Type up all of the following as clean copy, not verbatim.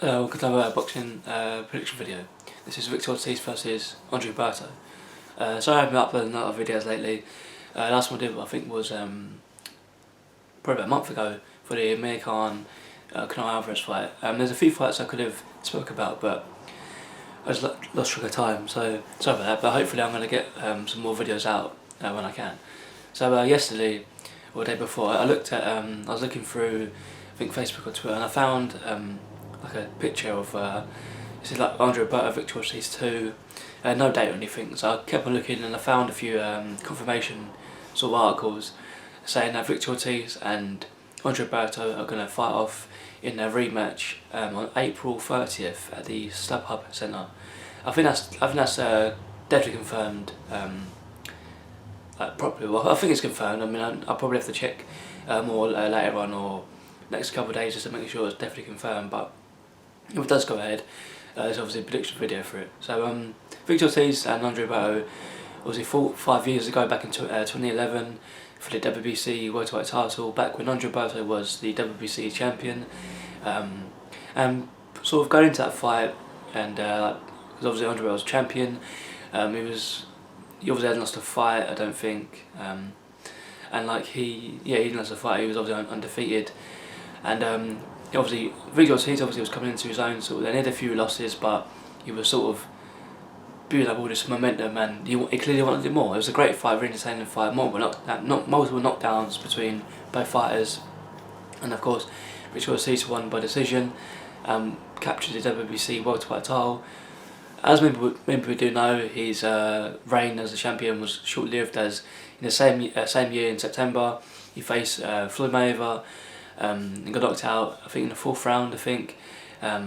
Welcome to another boxing prediction video. This is Victor Ortiz versus Berto. Sorry I haven't been uploading a lot of videos lately. Last one I did I think was probably about a month ago for the Amir Khan Canelo Alvarez fight. There's a few fights I could have spoke about, but I just lost track of time, so sorry about that, but hopefully I'm going to get some more videos out when I can. So yesterday, or the day before, I looked at, I was looking through I think Facebook or Twitter, and I found like a picture of this is like Berto, Victor Ortiz 2, no date or anything, so I kept on looking and I found a few confirmation sort of articles saying that Victor Ortiz and Berto are going to fight off in their rematch on April 30th at the StubHub Centre. I think that's definitely confirmed properly. Well, I think it's confirmed. I mean, I'll probably have to check more later on or next couple of days just to make sure it's definitely confirmed, but if it does go ahead, there's obviously a prediction video for it. So Victor Ortiz and Berto obviously fought 5 years ago back in 2011 for the WBC welterweight title, back when Berto was the WBC champion, and sort of going into that fight, and because obviously Berto was champion, he obviously hadn't lost a fight, I don't think, and like he didn't lose a fight, he was obviously undefeated, and obviously Victor Ortiz was coming into his own, sort of, they had a few losses, but he was sort of building up all this momentum, and he clearly wanted it more. It was a great fight, very entertaining fight, multiple knockdowns between both fighters, and of course Victor Ortiz won by decision, captured the WBC welterweight title. As many people do know, his reign as a champion was short-lived, as in the same year in September he faced Floyd Mayweather and got knocked out, I think in the 4th round,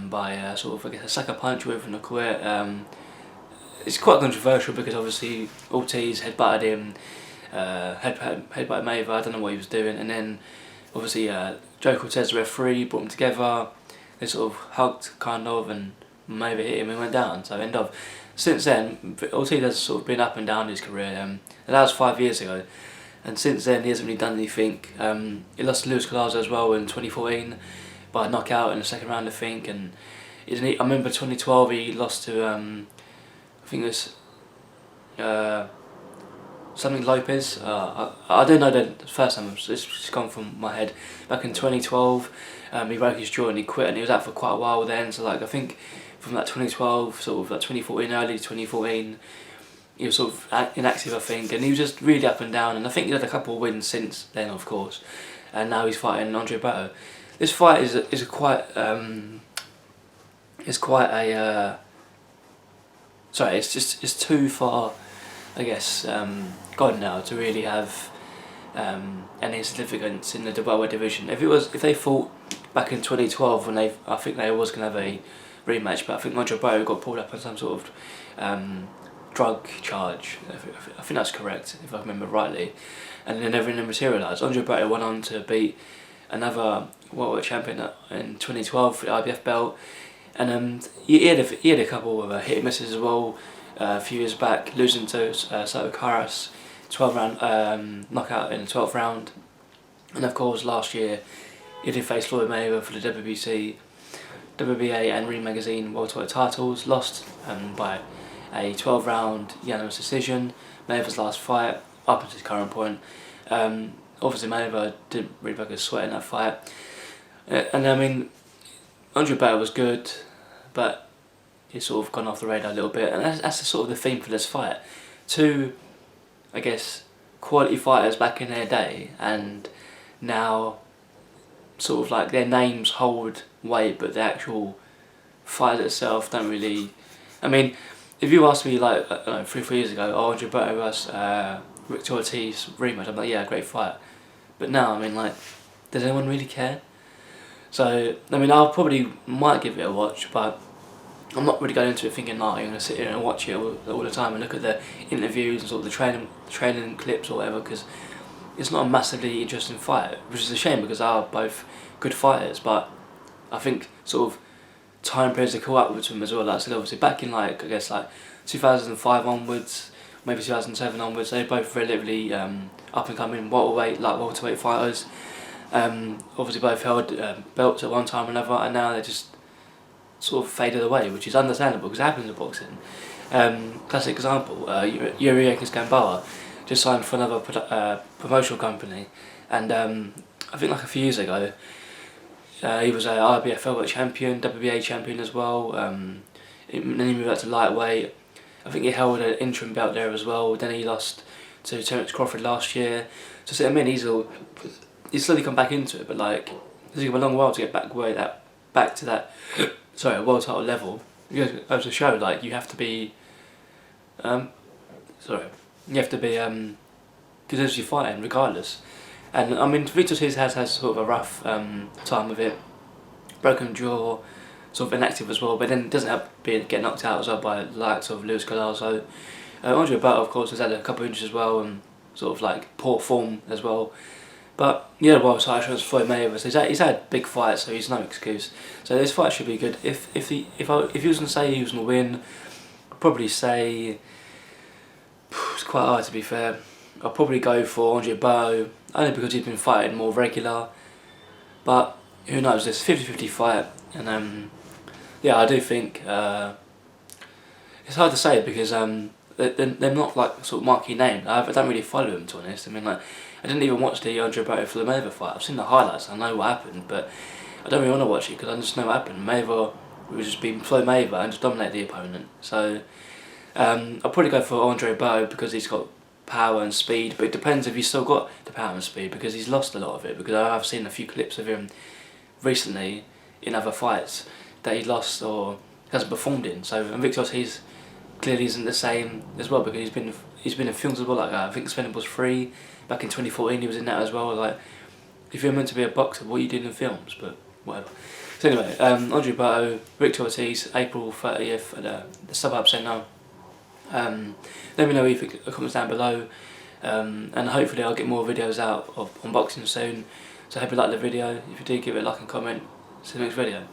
by sort of, I guess, a sucker punch with a quit. It's quite controversial because obviously Ortiz headbutted him, headbutted Mayweather, I don't know what he was doing, and then obviously Joe Cortez, the referee, brought them together, they sort of hugged kind of, and Mayweather hit him and went down, so end of. Since then, Ortiz has sort of been up and down in his career, and that was 5 years ago, and since then he hasn't really done anything. He lost to Luis Collazo as well in 2014 by a knockout in the 2nd round, I think, and I remember 2012 he lost to I think it was something Lopez. I don't know the first time, it's just gone from my head. Back in 2012 he broke his jaw and he quit, and he was out for quite a while then, so like I think from that 2012, sort of like 2014, early 2014, he was sort of inactive, I think, and he was just really up and down, and I think he had a couple of wins since then, of course, and now he's fighting Berto. This fight is quite sorry, it's too far, I guess, gone now to really have any significance in the welterweight division. If they fought back in 2012 when I think they was gonna have a rematch, but I think Berto got pulled up on some sort of drug charge. I think that's correct, if I remember rightly, and then never materialised. Berto went on to beat another welterweight champion in 2012 for the IBF belt, and he had a couple of hit and misses as well. A few years back, losing to Soto Karass, 12-round knockout in the 12th round, and of course last year he did face Floyd Mayweather for the WBC, WBA and Ring Magazine welterweight titles, lost by a 12-round unanimous decision. Mayweather's last fight up until his current point. Obviously Mayweather didn't really break a sweat in that fight, and I mean Berto was good, but he's sort of gone off the radar a little bit, and that's the sort of the theme for this fight. Two, I guess, quality fighters back in their day, and now sort of like their names hold weight, but the actual fight itself don't really. I mean, if you asked me like, I don't know, 3 or 4 years ago, Berto versus Victor Ortiz rematch, I'm like, yeah, great fight. But now, I mean, like, does anyone really care? So, I mean, I probably might give it a watch, but I'm not really going into it thinking, no, I'm going to sit here and watch it all the time and look at the interviews and sort of the training clips or whatever, because it's not a massively interesting fight, which is a shame because they are both good fighters, but I think sort of time periods to call up with them as well. Like I said, obviously back in like, I guess like 2005 onwards, maybe 2007 onwards, they're both relatively up and coming welterweight fighters. Obviously both held belts at one time or another, and now they're just sort of faded away, which is understandable because it happens in boxing. Classic example, Yuri Gamboa just signed for another promotional company, and I think like a few years ago he was a IBF featherweight champion, WBA champion as well, and then he moved out to lightweight. I think he held an interim belt there as well, then he lost to Terence Crawford last year. So see what I mean, he's slowly come back into it, but like it's taken a long while to get back to that world title level. Because as a show, like you have to be because you're fighting regardless. And I mean, Victor Ortiz has sort of a rough time with it, broken jaw, sort of inactive as well, but then doesn't have to get knocked out as well by the likes of Luis Gallardo. Andre Berto, of course, has had a couple of injuries as well, and sort of like poor form as well. But yeah, well, so I chose Floyd Mayweather. So he's had big fights, so he's no excuse. So this fight should be good. If he was gonna say he was gonna win, I'd probably say it's quite hard to be fair. I'll probably go for Andre Berto, only because he's been fighting more regular. But who knows? This 50-50 fight, and yeah, I do think it's hard to say because they're not like sort of marquee names. I don't really follow them, to be honest. I mean, like I didn't even watch the Andre Berto Floyd Mayweather fight. I've seen the highlights. I know what happened, but I don't really want to watch it because I just know what happened. Mayweather was just being Floyd Mayweather and just dominate the opponent. So I'll probably go for Andre Berto because he's got power and speed, but it depends if he's still got the power and speed because he's lost a lot of it. Because I've seen a few clips of him recently in other fights that he lost or hasn't performed in. So and Victor Ortiz clearly isn't the same as well because he's been in films as well. Like I think Expendables 3 back in 2014 he was in that as well. Like if you're meant to be a boxer, what are you doing in films? But whatever. So anyway, Andre Berto, Victor Ortiz, April 30th at the Suburb Centre. Let me know what you think in the comments down below, and hopefully I'll get more videos out of unboxing soon. So I hope you like the video. If you do, give it a like and comment. See you next video.